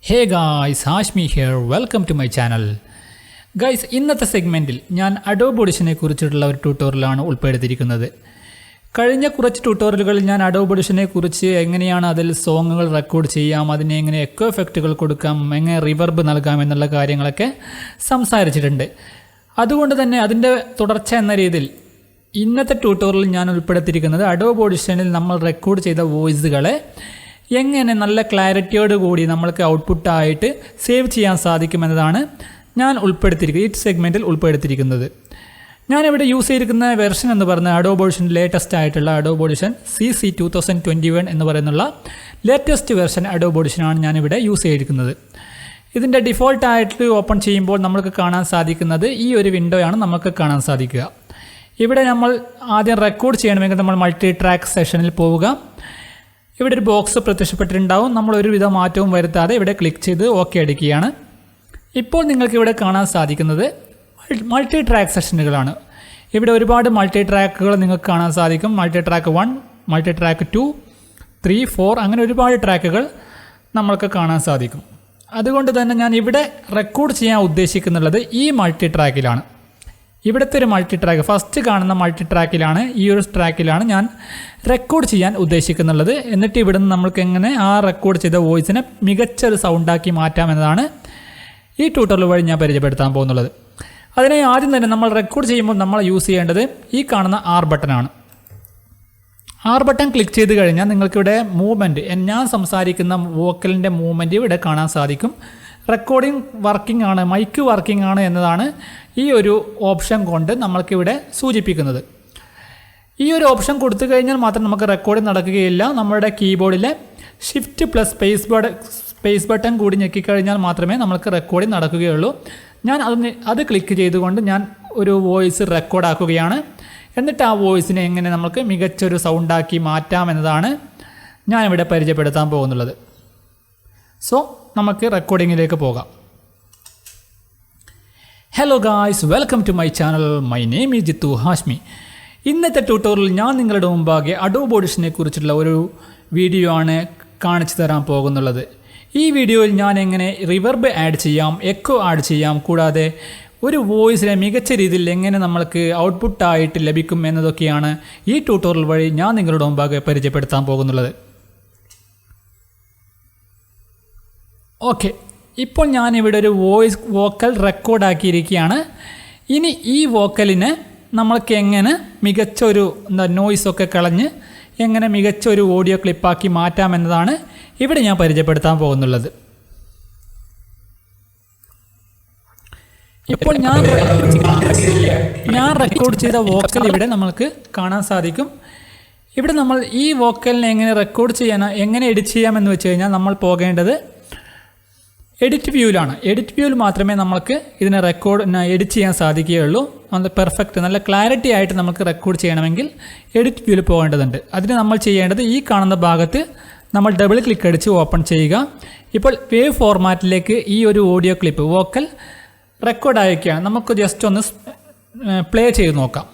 Hey guys, Hashmi here. Welcome to my channel. Guys, ഇന്നത്തെ സെഗ്മെൻറ്റിൽ ഞാൻ Adobe ഓഡിഷനെ കുറിച്ചിട്ടുള്ള ഒരു ട്യൂട്ടോറിയലാണ് ഉൾപ്പെടുത്തിയിരിക്കുന്നത്. കഴിഞ്ഞ കുറച്ച് ട്യൂട്ടോറിയലുകളിൽ ഞാൻ അഡോബ് ഓഡിഷനെ കുറിച്ച് എങ്ങനെയാണ് അതിൽ സോങ്ങുകൾ റെക്കോർഡ് ചെയ്യാം, അതിനെ എങ്ങനെ എക്കോ എഫക്റ്റുകൾ കൊടുക്കാം, എങ്ങനെ റിവർബ് നൽകാം എന്നുള്ള കാര്യങ്ങളൊക്കെ സംസാരിച്ചിട്ടുണ്ട്. അതുകൊണ്ട് തന്നെ അതിൻ്റെ തുടർച്ച എന്ന രീതിയിൽ ഇന്നത്തെ ട്യൂട്ടോറിയലിൽ ഞാൻ ഉൾപ്പെടുത്തിയിരിക്കുന്നത് അഡോബ് ഓഡിഷനിൽ നമ്മൾ റെക്കോർഡ് ചെയ്ത വോയിസുകളെ എങ്ങനെ നല്ല ക്ലാരിറ്റിയോട് കൂടി നമ്മൾക്ക് ഔട്ട്പുട്ടായിട്ട് സേവ് ചെയ്യാൻ സാധിക്കുമെന്നതാണ് ഞാൻ ഈ സെഗ്മെൻറ്റിൽ ഉൾപ്പെടുത്തിയിരിക്കുന്നത്. ഞാനിവിടെ യൂസ് ചെയ്തിരിക്കുന്ന വെർഷൻ എന്ന് പറഞ്ഞാൽ അഡോബ് ഓഡിഷൻ ലേറ്റസ്റ്റ് ആയിട്ടുള്ള അഡോബ് ഓഡിഷൻ CC 2021 എന്ന് പറയുന്നുള്ള ലേറ്റസ്റ്റ് വെർഷൻ അഡോബ് ഓഡിഷനാണ് ഞാനിവിടെ യൂസ് ചെയ്തിരിക്കുന്നത്. ഇതിൻ്റെ ഡിഫോൾട്ടായിട്ട് ഓപ്പൺ ചെയ്യുമ്പോൾ നമുക്ക് കാണാൻ സാധിക്കുന്നത് ഈ ഒരു വിൻഡോയാണ് നമുക്ക് കാണാൻ സാധിക്കുക. ഇവിടെ നമ്മൾ ആദ്യം റെക്കോർഡ് ചെയ്യണമെങ്കിൽ നമ്മൾ മൾട്ടി ട്രാക്ക് സെഷനിൽ പോവുക. ഇവിടെ ഒരു ബോക്സ് പ്രത്യക്ഷപ്പെട്ടിട്ടുണ്ടാവും. നമ്മൾ ഒരുവിധ മാറ്റവും വരുത്താതെ ഇവിടെ ക്ലിക്ക് ചെയ്ത് ഓക്കെ അടിക്കുകയാണ്. ഇപ്പോൾ നിങ്ങൾക്ക് ഇവിടെ കാണാൻ സാധിക്കുന്നത് മൾട്ടി ട്രാക്ക് സെഷനുകളാണ്. ഇവിടെ ഒരുപാട് മൾട്ടി ട്രാക്കുകൾ നിങ്ങൾക്ക് കാണാൻ സാധിക്കും. മൾട്ടി ട്രാക്ക് 1, മൾട്ടി ട്രാക്ക് 2, 3, 4 അങ്ങനെ ഒരുപാട് ട്രാക്കുകൾ നമ്മൾക്ക് കാണാൻ സാധിക്കും. അതുകൊണ്ട് തന്നെ ഞാൻ ഇവിടെ റെക്കോർഡ് ചെയ്യാൻ ഉദ്ദേശിക്കുന്നുള്ളത് ഈ മൾട്ടി ട്രാക്കിലാണ്. ഇവിടുത്തെ ഒരു മൾട്ടി ട്രാക്ക് ഫസ്റ്റ് കാണുന്ന മൾട്ടി ട്രാക്കിലാണ്, ഈ ഒരു ട്രാക്കിലാണ് ഞാൻ റെക്കോർഡ് ചെയ്യാൻ ഉദ്ദേശിക്കുന്നുള്ളത്. എന്നിട്ട് ഇവിടുന്ന് നമ്മൾക്ക് എങ്ങനെ ആ റെക്കോർഡ് ചെയ്ത വോയിസിനെ മികച്ചൊരു സൗണ്ടാക്കി മാറ്റാമെന്നതാണ് ഈ ട്യൂട്ടോറിയൽ വഴി ഞാൻ പരിചയപ്പെടുത്താൻ പോകുന്നത്. അതിനായി ആദ്യം തന്നെ നമ്മൾ റെക്കോർഡ് ചെയ്യുമ്പോൾ നമ്മൾ യൂസ് ചെയ്യേണ്ടത് ഈ കാണുന്ന R ബട്ടനാണ്. R ബട്ടൺ ക്ലിക്ക് ചെയ്ത് കഴിഞ്ഞാൽ നിങ്ങൾക്കിവിടെ മൂവ്മെൻറ്റ്, ഞാൻ സംസാരിക്കുന്ന വോക്കലിൻ്റെ മൂവ്മെൻറ്റ് ഇവിടെ കാണാൻ സാധിക്കും. റെക്കോർഡിംഗ് വർക്കിംഗ് ആണ്, മൈക്ക് വർക്കിംഗ് ആണ് എന്നതാണ് ഈ ഒരു ഓപ്ഷൻ കൊണ്ട് നമ്മൾക്കിവിടെ സൂചിപ്പിക്കുന്നത്. ഈ ഒരു ഓപ്ഷൻ കൊടുത്തു കഴിഞ്ഞാൽ മാത്രം നമുക്ക് റെക്കോർഡിംഗ് നടക്കുകയില്ല. നമ്മുടെ കീബോർഡിലെ ഷിഫ്റ്റ് പ്ലസ് സ്പേസ് ബട്ടൺ കൂടി ഞെക്കിക്കഴിഞ്ഞാൽ മാത്രമേ നമുക്ക് റെക്കോർഡിംഗ് നടക്കുകയുള്ളൂ. ഞാൻ അത് ക്ലിക്ക് ചെയ്തുകൊണ്ട് ഞാൻ ഒരു വോയിസ് റെക്കോർഡാക്കുകയാണ്. എന്നിട്ട് ആ വോയിസിനെ എങ്ങനെ നമുക്ക് മികച്ചൊരു സൗണ്ടാക്കി മാറ്റാമെന്നതാണ് ഞാനിവിടെ പരിചയപ്പെടുത്താൻ പോകുന്നുള്ളത്. സോ നമുക്ക് റെക്കോർഡിങ്ങിലേക്ക് പോകാം. Hello guys, welcome to my channel. My name is Jithuhasmi. ഇന്നത്തെ ട്യൂട്ടോറിയൽ ഞാൻ നിങ്ങളുടെ മുമ്പാകെ അഡോബ് ഓഡിഷനെ കുറിച്ചുള്ള ഒരു വീഡിയോ ആണ് കാണിച്ചു തരാൻ പോകുന്നുള്ളത്. ഈ വീഡിയോയിൽ ഞാൻ എങ്ങനെ റിവർബ് ആഡ് ചെയ്യാം, എക്കോ ആഡ് ചെയ്യാം, കൂടാതെ ഒരു വോയിസിനെ മികച്ച രീതിയിൽ എങ്ങനെ നമ്മൾക്ക് ഔട്ട്പുട്ടായിട്ട് ലഭിക്കും എന്നതൊക്കെയാണ് ഈ ട്യൂട്ടോറിയൽ വഴി ഞാൻ നിങ്ങളുടെ മുമ്പാകെ പരിചയപ്പെടുത്താൻ പോകുന്നുള്ളത്. ഓക്കെ, ഇപ്പോൾ ഞാനിവിടെ ഒരു വോക്കൽ റെക്കോർഡാക്കിയിരിക്കുകയാണ്. ഇനി ഈ വോക്കലിനെ നമ്മൾക്ക് എങ്ങനെ മികച്ചൊരു നോയ്സൊക്കെ കളഞ്ഞ് എങ്ങനെ മികച്ചൊരു ഓഡിയോ ക്ലിപ്പാക്കി മാറ്റാമെന്നതാണ് ഇവിടെ ഞാൻ പരിചയപ്പെടുത്താൻ പോകുന്നുള്ളത്. ഇപ്പോൾ ഞാൻ റെക്കോർഡ് ചെയ്ത വോക്കൽ ഇവിടെ നമ്മൾക്ക് കാണാൻ സാധിക്കും. ഇവിടെ നമ്മൾ ഈ വോക്കലിനെ എങ്ങനെ റെക്കോർഡ് എങ്ങനെ എഡിറ്റ് ചെയ്യാമെന്ന് വെച്ച് കഴിഞ്ഞാൽ നമ്മൾ പോകേണ്ടത് എഡിറ്റ് വ്യൂവിലാണ്. എഡിറ്റ് വ്യൂവിൽ മാത്രമേ നമുക്ക് ഇതിനെ എഡിറ്റ് ചെയ്യാൻ സാധിക്കുകയുള്ളൂ. നല്ല പെർഫെക്റ്റ്, നല്ല ക്ലാരിറ്റി ആയിട്ട് നമുക്ക് റെക്കോർഡ് ചെയ്യണമെങ്കിൽ എഡിറ്റ് വ്യൂവിൽ പോകേണ്ടതുണ്ട്. അതിന് നമ്മൾ ചെയ്യേണ്ടത് ഈ കാണുന്ന ഭാഗത്ത് നമ്മൾ ഡബിൾ ക്ലിക്ക് അടിച്ച് ഓപ്പൺ ചെയ്യുക. ഇപ്പോൾ വേവ് ഫോർമാറ്റിലേക്ക് ഈ ഒരു ഓഡിയോ ക്ലിപ്പ് വോക്കൽ റെക്കോർഡ് ആയിരിക്കുകയാണ്. നമുക്ക് ജസ്റ്റ് ഒന്ന് പ്ലേ ചെയ്ത് നോക്കാം.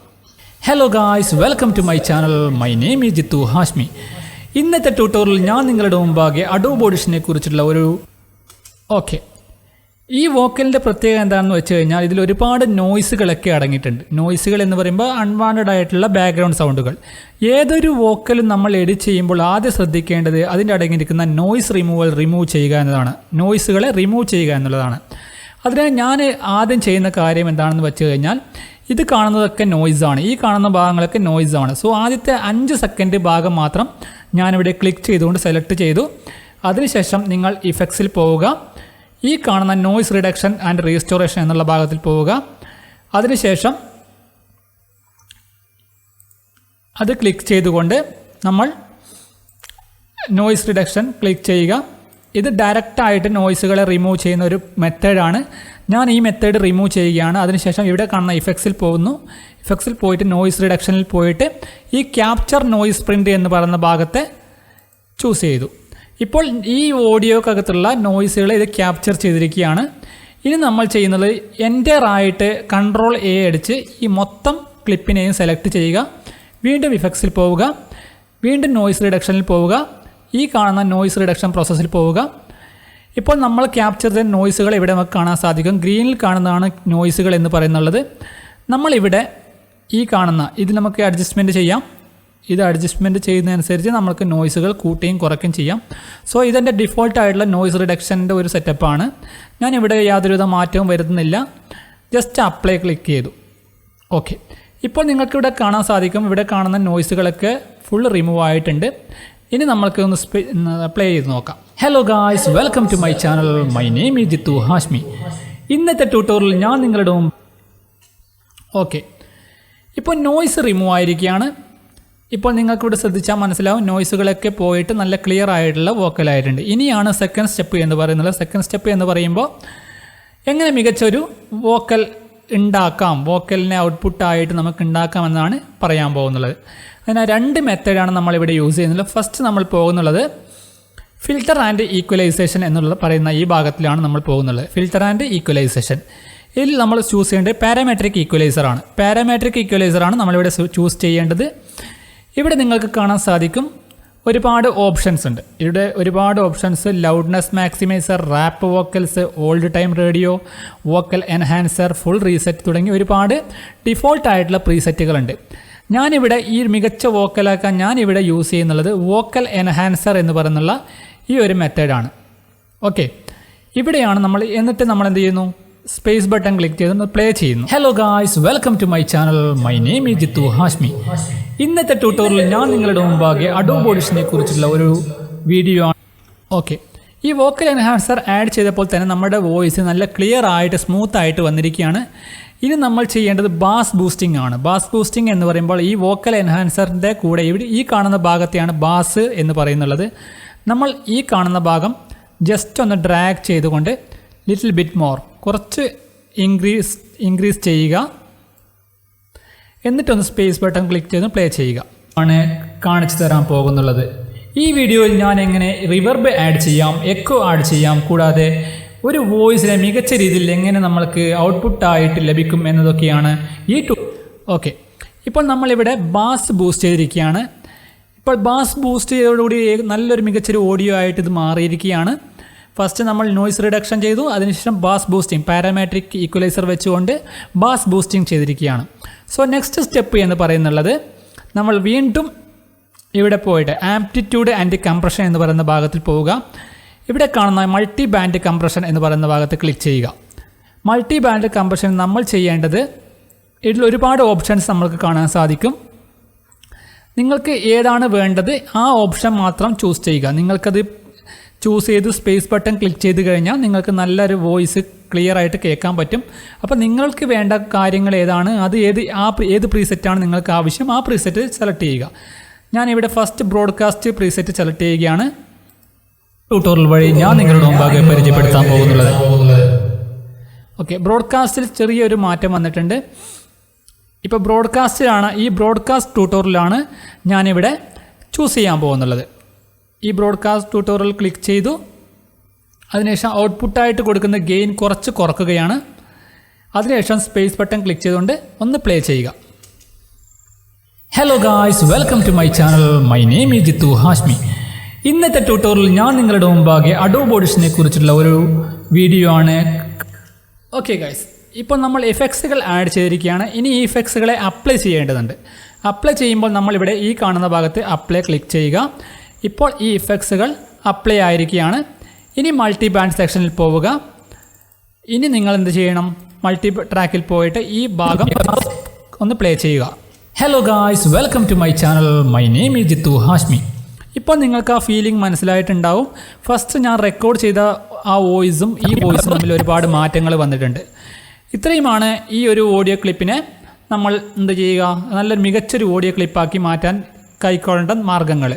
Hello guys, welcome to my channel. My name is Jithuhasmi. ഇന്നത്തെ ട്യൂട്ടോറിയൽ ഞാൻ നിങ്ങളുടെ മുമ്പാകെ അഡോബ് ഓഡിഷനെ കുറിച്ചുള്ള ഓക്കെ, ഈ വോക്കലിൻ്റെ പ്രത്യേകത എന്താണെന്ന് വെച്ച് കഴിഞ്ഞാൽ ഇതിൽ ഒരുപാട് നോയ്സുകളൊക്കെ അടങ്ങിയിട്ടുണ്ട്. നോയ്സുകൾ എന്ന് പറയുമ്പോൾ അൺവാണ്ടഡ് ആയിട്ടുള്ള ബാക്ക്ഗ്രൗണ്ട് സൗണ്ടുകൾ. ഏതൊരു വോക്കലും നമ്മൾ എഡിറ്റ് ചെയ്യുമ്പോൾ ആദ്യം ശ്രദ്ധിക്കേണ്ടത് അതിൻ്റെ അടങ്ങിയിരിക്കുന്ന നോയ്സ് റിമൂവ് ചെയ്യുക എന്നതാണ്. നോയ്സുകളെ റിമൂവ് ചെയ്യുക എന്നുള്ളതാണ്. അതിന് ഞാൻ ആദ്യം ചെയ്യുന്ന കാര്യം എന്താണെന്ന് വെച്ച് കഴിഞ്ഞാൽ ഇത് കാണുന്നതൊക്കെ നോയ്സാണ്, ഈ കാണുന്ന ഭാഗങ്ങളൊക്കെ നോയ്സാണ്. സോ ആദ്യത്തെ 5 സെക്കൻഡ് ഭാഗം മാത്രം ഞാനിവിടെ ക്ലിക്ക് ചെയ്തുകൊണ്ട് സെലക്ട് ചെയ്തു. അതിനുശേഷം നിങ്ങൾ ഇഫക്ട്സിൽ പോവുക. ഈ കാണുന്ന നോയ്സ് റിഡക്ഷൻ ആൻഡ് റീസ്റ്റോറേഷൻ എന്നുള്ള ഭാഗത്തിൽ പോവുക. അതിനുശേഷം അത് ക്ലിക്ക് ചെയ്തുകൊണ്ട് നമ്മൾ നോയ്സ് റിഡക്ഷൻ ക്ലിക്ക് ചെയ്യുക. ഇത് ഡയറക്റ്റായിട്ട് നോയ്സുകളെ റിമൂവ് ചെയ്യുന്ന ഒരു മെത്തേഡാണ്. ഞാൻ ഈ മെത്തേഡ് റിമൂവ് ചെയ്യുകയാണ്. അതിനുശേഷം ഇവിടെ കാണുന്ന ഇഫക്ട്സിൽ പോകുന്നു. ഇഫക്ട്സിൽ പോയിട്ട് നോയ്സ് റിഡക്ഷനിൽ പോയിട്ട് ഈ ക്യാപ്ചർ നോയ്സ് പ്രിൻ്റ് എന്ന് പറയുന്ന ഭാഗത്തെ ചൂസ് ചെയ്തു. ഇപ്പോൾ ഈ ഓഡിയോക്കകത്തുള്ള നോയ്സുകളെ ഇത് ക്യാപ്ചർ ചെയ്തിരിക്കുകയാണ്. ഇനി നമ്മൾ ചെയ്യുന്നത് എൻ്ററായിട്ട് Ctrl+A അടിച്ച് ഈ മൊത്തം ക്ലിപ്പിനെയും സെലക്ട് ചെയ്യുക. വീണ്ടും ഇഫക്ട്സിൽ പോവുക, വീണ്ടും നോയ്സ് റിഡക്ഷനിൽ പോവുക. ഈ കാണുന്ന നോയ്സ് റിഡക്ഷൻ പ്രോസസ്സിൽ പോവുക. ഇപ്പോൾ നമ്മൾ ക്യാപ്ചർ ചെയ്ത നോയ്സുകൾ ഇവിടെ നമുക്ക് കാണാൻ സാധിക്കും. ഗ്രീനിൽ കാണുന്നതാണ് നോയ്സുകൾ എന്ന് പറയുന്നുള്ളത്. നമ്മളിവിടെ ഈ കാണുന്ന ഇത് നമുക്ക് അഡ്ജസ്റ്റ്മെൻറ്റ് ചെയ്യാം. ഇത് അഡ്ജസ്റ്റ്മെൻറ്റ് ചെയ്യുന്നതനുസരിച്ച് നമുക്ക് നോയ്സുകൾ കൂട്ടുകയും കുറയ്ക്കുകയും ചെയ്യാം. സോ ഇതെൻ്റെ ഡിഫോൾട്ടായിട്ടുള്ള നോയ്സ് റിഡക്ഷൻ്റെ ഒരു സെറ്റപ്പാണ്. ഞാനിവിടെ യാതൊരുവിധ മാറ്റവും വരുത്തുന്നില്ല. ജസ്റ്റ് അപ്ലൈ ക്ലിക്ക് ചെയ്തു. ഓക്കെ, ഇപ്പോൾ നിങ്ങൾക്കിവിടെ കാണാൻ സാധിക്കും. ഇവിടെ കാണുന്ന നോയ്സുകളൊക്കെ ഫുൾ റിമൂവ് ആയിട്ടുണ്ട്. ഇനി നമ്മൾക്ക് ഒന്ന് പ്ലേ ചെയ്ത് നോക്കാം. Hello guys, welcome to my channel. My name is Jithuhasmi. ഇന്നത്തെ ട്യൂട്ടോറിയൽ ഞാൻ നിങ്ങളുടെ ഓക്കെ, ഇപ്പോൾ നോയ്സ് റിമൂവ് ആയിരിക്കുകയാണ്. ഇപ്പോൾ നിങ്ങൾക്കിവിടെ ശ്രദ്ധിച്ചാൽ മനസ്സിലാവും നോയ്സുകളൊക്കെ പോയിട്ട് നല്ല ക്ലിയർ ആയിട്ടുള്ള വോക്കലായിട്ടുണ്ട്. ഇനിയാണ് സെക്കൻഡ് സ്റ്റെപ്പ് എന്ന് പറയുന്നത്. സെക്കൻഡ് സ്റ്റെപ്പ് എന്ന് പറയുമ്പോൾ എങ്ങനെ മികച്ചൊരു വോക്കൽ ഉണ്ടാക്കാം, വോക്കലിനെ ഔട്ട്പുട്ടായിട്ട് നമുക്ക് ഉണ്ടാക്കാമെന്നാണ് പറയാൻ പോകുന്നത്. അതിന് 2 മെത്തേഡാണ് നമ്മളിവിടെ യൂസ് ചെയ്യുന്നത്. ഫസ്റ്റ് നമ്മൾ പോകുന്നുള്ളത് ഫിൽറ്റർ ആൻഡ് ഈക്വലൈസേഷൻ എന്നുള്ള പറയുന്ന ഈ ഭാഗത്തിലാണ് നമ്മൾ പോകുന്നത്. Filter and equalisation. ഇതിൽ നമ്മൾ ചൂസ് ചെയ്യേണ്ടത് പാരാമെട്രിക് ഈക്വലൈസറാണ്. പാരാമെട്രിക് ഈക്വലൈസറാണ് നമ്മളിവിടെ ചൂസ് ചെയ്യേണ്ടത്. ഇവിടെ നിങ്ങൾക്ക് കാണാൻ സാധിക്കും ഒരുപാട് ഓപ്ഷൻസ് ഉണ്ട്. ഇവിടെ ഒരുപാട് options, loudness maximiser, rap vocals, old time radio, vocal enhancer, full reset തുടങ്ങി ഒരുപാട് ഡിഫോൾട്ടായിട്ടുള്ള പ്രീസെറ്റുകളുണ്ട്. ഞാനിവിടെ ഈ മികച്ച വോക്കലാക്കാൻ ഞാനിവിടെ യൂസ് ചെയ്യുന്നുള്ളത് വോക്കൽ എൻഹാൻസർ എന്ന് പറയുന്നുള്ള ഈ ഒരു മെത്തേഡാണ്. ഓക്കെ, ഇവിടെയാണ് നമ്മൾ എന്നിട്ട് നമ്മൾ എന്ത് ചെയ്യുന്നു, സ്പേസ് ബട്ടൺ ക്ലിക്ക് ചെയ്ത് പ്ലേ ചെയ്യുന്നു. Hello guys, welcome to my channel. My name is Jithuhasmi. ഇന്നത്തെ ട്യൂട്ടോറിയൽ ഞാൻ നിങ്ങളുടെ മുമ്പാകെ അഡോബ് ഓഡിഷനെ കുറിച്ചുള്ള ഒരു വീഡിയോ ആണ്. ഓക്കെ, ഈ വോക്കൽ എൻഹാൻസർ ആഡ് ചെയ്തപ്പോൾ തന്നെ നമ്മുടെ വോയിസ് നല്ല ക്ലിയർ ആയിട്ട് സ്മൂത്ത് ആയിട്ട് വന്നിരിക്കുകയാണ്. ഇനി നമ്മൾ ചെയ്യേണ്ടത് ബാസ് ബൂസ്റ്റിംഗ് ആണ്. ബാസ് ബൂസ്റ്റിംഗ് എന്ന് പറയുമ്പോൾ ഈ വോക്കൽ എൻഹാൻസറിൻ്റെ കൂടെ ഇവിടെ ഈ കാണുന്ന ഭാഗത്തെയാണ് ബാസ് എന്ന് പറയുന്നുള്ളത്. നമ്മൾ ഈ കാണുന്ന ഭാഗം ജസ്റ്റ് ഒന്ന് ഡ്രാഗ് ചെയ്തുകൊണ്ട് ലിറ്റിൽ ബിറ്റ് മോർ കുറച്ച് ഇൻക്രീസ് ചെയ്യുക. എന്നിട്ടൊന്ന് സ്പേസ് ബട്ടൺ ക്ലിക്ക് ചെയ്ത് പ്ലേ ചെയ്യുക ആണ് കാണിച്ചു തരാൻ പോകുന്നുള്ളത്. ഈ വീഡിയോയിൽ ഞാൻ എങ്ങനെ റിവർബ് ആഡ് ചെയ്യാം, എക്കോ ആഡ് ചെയ്യാം, കൂടാതെ ഒരു വോയിസിനെ മികച്ച രീതിയിൽ എങ്ങനെ നമ്മൾക്ക് ഔട്ട്പുട്ടായിട്ട് ലഭിക്കും എന്നതൊക്കെയാണ് ഈ ഓക്കെ, ഇപ്പോൾ നമ്മളിവിടെ ബാസ് ബൂസ്റ്റ് ചെയ്തിരിക്കുകയാണ്. ഇപ്പോൾ ബാസ് ബൂസ്റ്റ് ചെയ്തതോടുകൂടി നല്ലൊരു മികച്ചൊരു ഓഡിയോ ആയിട്ട് ഇത് മാറിയിരിക്കുകയാണ്. ഫസ്റ്റ് നമ്മൾ നോയ്സ് റിഡക്ഷൻ ചെയ്തു, അതിനുശേഷം ബാസ് ബൂസ്റ്റിംഗ് പാരാമെട്രിക് ഈക്വലൈസർ വെച്ചുകൊണ്ട് ബാസ് ബൂസ്റ്റിംഗ് ചെയ്തിരിക്കുകയാണ്. സോ നെക്സ്റ്റ് സ്റ്റെപ്പ് എന്ന് പറയുന്നുള്ളത് നമ്മൾ വീണ്ടും ഇവിടെ പോയിട്ട് ആംപ്ലിറ്റ്യൂഡ് ആൻഡ് കംപ്രഷൻ എന്ന് പറയുന്ന ഭാഗത്തിൽ പോവുക. ഇവിടെ കാണുന്ന മൾട്ടി ബാൻഡ് കംപ്രഷൻ എന്ന് പറയുന്ന ഭാഗത്ത് ക്ലിക്ക് ചെയ്യുക. മൾട്ടി ബാൻഡ് കംപ്രഷൻ നമ്മൾ ചെയ്യേണ്ടത് ഇതിൽ ഒരുപാട് ഓപ്ഷൻസ് നമ്മൾക്ക് കാണാൻ സാധിക്കും. നിങ്ങൾക്ക് ഏതാണ് വേണ്ടത് ആ ഓപ്ഷൻ മാത്രം ചൂസ് ചെയ്യുക. നിങ്ങൾക്കത് ചൂസ് ചെയ്ത് സ്പേസ് ബട്ടൺ ക്ലിക്ക് ചെയ്ത് കഴിഞ്ഞാൽ നിങ്ങൾക്ക് നല്ലൊരു വോയിസ് ക്ലിയർ ആയിട്ട് കേൾക്കാൻ പറ്റും. അപ്പോൾ നിങ്ങൾക്ക് വേണ്ട കാര്യങ്ങൾ ഏതാണ്, അത് ഏത് പ്രീസെറ്റാണ് നിങ്ങൾക്ക് ആവശ്യം, ആ പ്രീസെറ്റ് സെലക്ട് ചെയ്യുക. ഞാനിവിടെ ഫസ്റ്റ് ബ്രോഡ്കാസ്റ്റ് പ്രീസെറ്റ് സെലക്ട് ചെയ്യുകയാണ്. ട്യൂട്ടോറിയൽ വഴി ഞാൻ നിങ്ങളുടെ മുമ്പാകെ പരിചയപ്പെടുത്താൻ പോകുന്നുള്ളത്. ഓക്കെ, ബ്രോഡ്കാസ്റ്റിൽ ചെറിയൊരു മാറ്റം വന്നിട്ടുണ്ട്. ഇപ്പോൾ ബ്രോഡ്കാസ്റ്റിലാണ്, ഈ ബ്രോഡ്കാസ്റ്റ് ട്യൂട്ടോറിയലാണ് ഞാനിവിടെ ചൂസ് ചെയ്യാൻ പോകുന്നുള്ളത്. ഈ ബ്രോഡ്കാസ്റ്റ് ട്യൂട്ടോറിയൽ ക്ലിക്ക് ചെയ്തു. അതിനുശേഷം ഔട്ട്പുട്ടായിട്ട് കൊടുക്കുന്ന ഗെയിൻ കുറച്ച് കുറക്കുകയാണ്. അതിനുശേഷം സ്പേസ് ബട്ടൺ ക്ലിക്ക് ചെയ്തുകൊണ്ട് ഒന്ന് പ്ലേ ചെയ്യുക. Hello guys, welcome to my channel. My name is Jithuhasmi. ഇന്നത്തെ ട്യൂട്ടോറിയൽ ഞാൻ നിങ്ങളുടെ മുമ്പാകെ അഡോബ് ഓഡിഷനെ കുറിച്ചുള്ള ഒരു വീഡിയോ ആണ്. ഓക്കെ ഗായ്സ്, ഇപ്പോൾ നമ്മൾ എഫക്ട്സുകൾ ആഡ് ചെയ്തിരിക്കുകയാണ്. ഇനി ഈ എഫക്ട്സുകളെ അപ്ലൈ ചെയ്യേണ്ടതുണ്ട്. അപ്ലൈ ചെയ്യുമ്പോൾ നമ്മളിവിടെ ഈ കാണുന്ന ഭാഗത്ത് അപ്ലൈ ക്ലിക്ക് ചെയ്യുക. ഇപ്പോൾ ഈ ഇഫക്ട്സുകൾ അപ്ലൈ ആയിരിക്കുകയാണ്. ഇനി മൾട്ടി ബാൻഡ് സെക്ഷനിൽ പോവുക. ഇനി നിങ്ങൾ എന്ത് ചെയ്യണം, മൾട്ടി ട്രാക്കിൽ പോയിട്ട് ഈ ഭാഗം ഒന്ന് പ്ലേ ചെയ്യുക. Hello guys, welcome to my channel. My name is Jithuhasmi. ഇപ്പോൾ നിങ്ങൾക്ക് ആ ഫീലിംഗ് മനസ്സിലായിട്ടുണ്ടാവും. ഫസ്റ്റ് ഞാൻ റെക്കോർഡ് ചെയ്ത ആ വോയിസും ഈ വോയിസും തമ്മിൽ ഒരുപാട് മാറ്റങ്ങൾ വന്നിട്ടുണ്ട്. ഇത്രയുമാണ് ഈ ഒരു ഓഡിയോ ക്ലിപ്പിനെ നമ്മൾ എന്ത് ചെയ്യുക, നല്ലൊരു മികച്ചൊരു ഓഡിയോ ക്ലിപ്പാക്കി മാറ്റാൻ കൈക്കൊള്ളേണ്ട മാർഗ്ഗങ്ങൾ.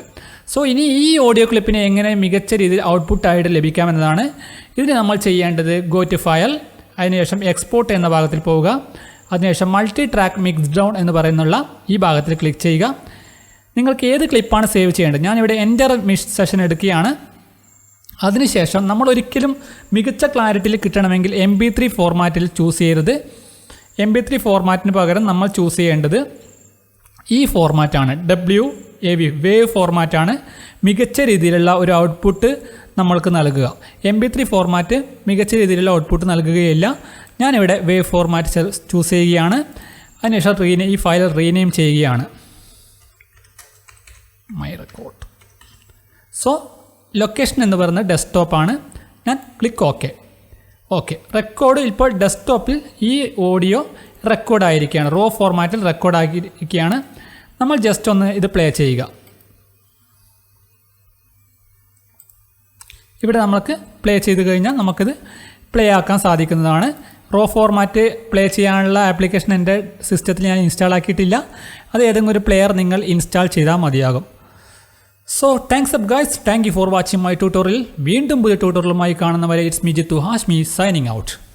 സോ ഇനി ഈ ഓഡിയോ ക്ലിപ്പിനെ എങ്ങനെ മികച്ച രീതിയിൽ ഔട്ട്പുട്ടായിട്ട് ലഭിക്കാമെന്നതാണ്. ഇതിന് നമ്മൾ ചെയ്യേണ്ടത് ഗോ ടു ഫയൽ, അതിനുശേഷം എക്സ്പോർട്ട് എന്ന ഭാഗത്തിൽ പോവുക. അതിനുശേഷം മൾട്ടി ട്രാക്ക് മിക്സ് ഡൗൺ എന്ന് പറയുന്നുള്ള ഈ ഭാഗത്തിൽ ക്ലിക്ക് ചെയ്യുക. നിങ്ങൾക്ക് ഏത് ക്ലിപ്പാണ് സേവ് ചെയ്യേണ്ടത്, ഞാനിവിടെ എൻ്റർ മിക്സ് സെഷൻ എടുക്കുകയാണ്. അതിനുശേഷം നമ്മൾ ഒരിക്കലും മികച്ച ക്ലാരിറ്റിയിൽ കിട്ടണമെങ്കിൽ MP3 ഫോർമാറ്റിൽ ചൂസ് ചെയ്യരുത്. MP3 ഫോർമാറ്റിന് പകരം നമ്മൾ ചൂസ് ചെയ്യേണ്ടത് ഈ ഫോർമാറ്റാണ്, WAV വേവ് ഫോർമാറ്റാണ്. മികച്ച രീതിയിലുള്ള ഒരു ഔട്ട്പുട്ട് നമ്മൾക്ക് നൽകുക. MP3 ഫോർമാറ്റ് മികച്ച രീതിയിലുള്ള ഔട്ട്പുട്ട് നൽകുകയില്ല. ഞാനിവിടെ വേവ് ഫോർമാറ്റ് ചൂസ് ചെയ്യുകയാണ്. അതിനുശേഷം ഈ ഫയൽ റീനെയിം ചെയ്യുകയാണ്. My record. സോ ലൊക്കേഷൻ എന്ന് പറയുന്നത് ഡെസ്ക്ടോപ്പാണ്. ഞാൻ ക്ലിക്ക് ഓക്കെ. റെക്കോർഡ് ഇപ്പോൾ ഡെസ്ക്ടോപ്പിൽ ഈ ഓഡിയോ റെക്കോർഡായിരിക്കുകയാണ്. റോ ഫോർമാറ്റിൽ റെക്കോർഡാക്കിയിരിക്കുകയാണ്. നമ്മൾ ജസ്റ്റ് ഒന്ന് ഇത് പ്ലേ ചെയ്യുക. ഇവിടെ നമുക്ക് പ്ലേ ചെയ്ത് കഴിഞ്ഞാൽ നമുക്കിത് പ്ലേ ആക്കാൻ സാധിക്കുന്നതാണ്. റോ ഫോർമാറ്റ് പ്ലേ ചെയ്യാനുള്ള ആപ്ലിക്കേഷൻ എൻ്റെ സിസ്റ്റത്തിൽ ഞാൻ ഇൻസ്റ്റാൾ ആക്കിയിട്ടില്ല. അത് ഏതെങ്കിലും ഒരു പ്ലെയർ നിങ്ങൾ ഇൻസ്റ്റാൾ ചെയ്താൽ മതിയാകും. So thanks up guys. Thank you for watching my tutorial. വീണ്ടും പുതിയ ട്യൂട്ടോറിയലുമായി കാണുന്നവരെ it's me Jithuhasmi signing out.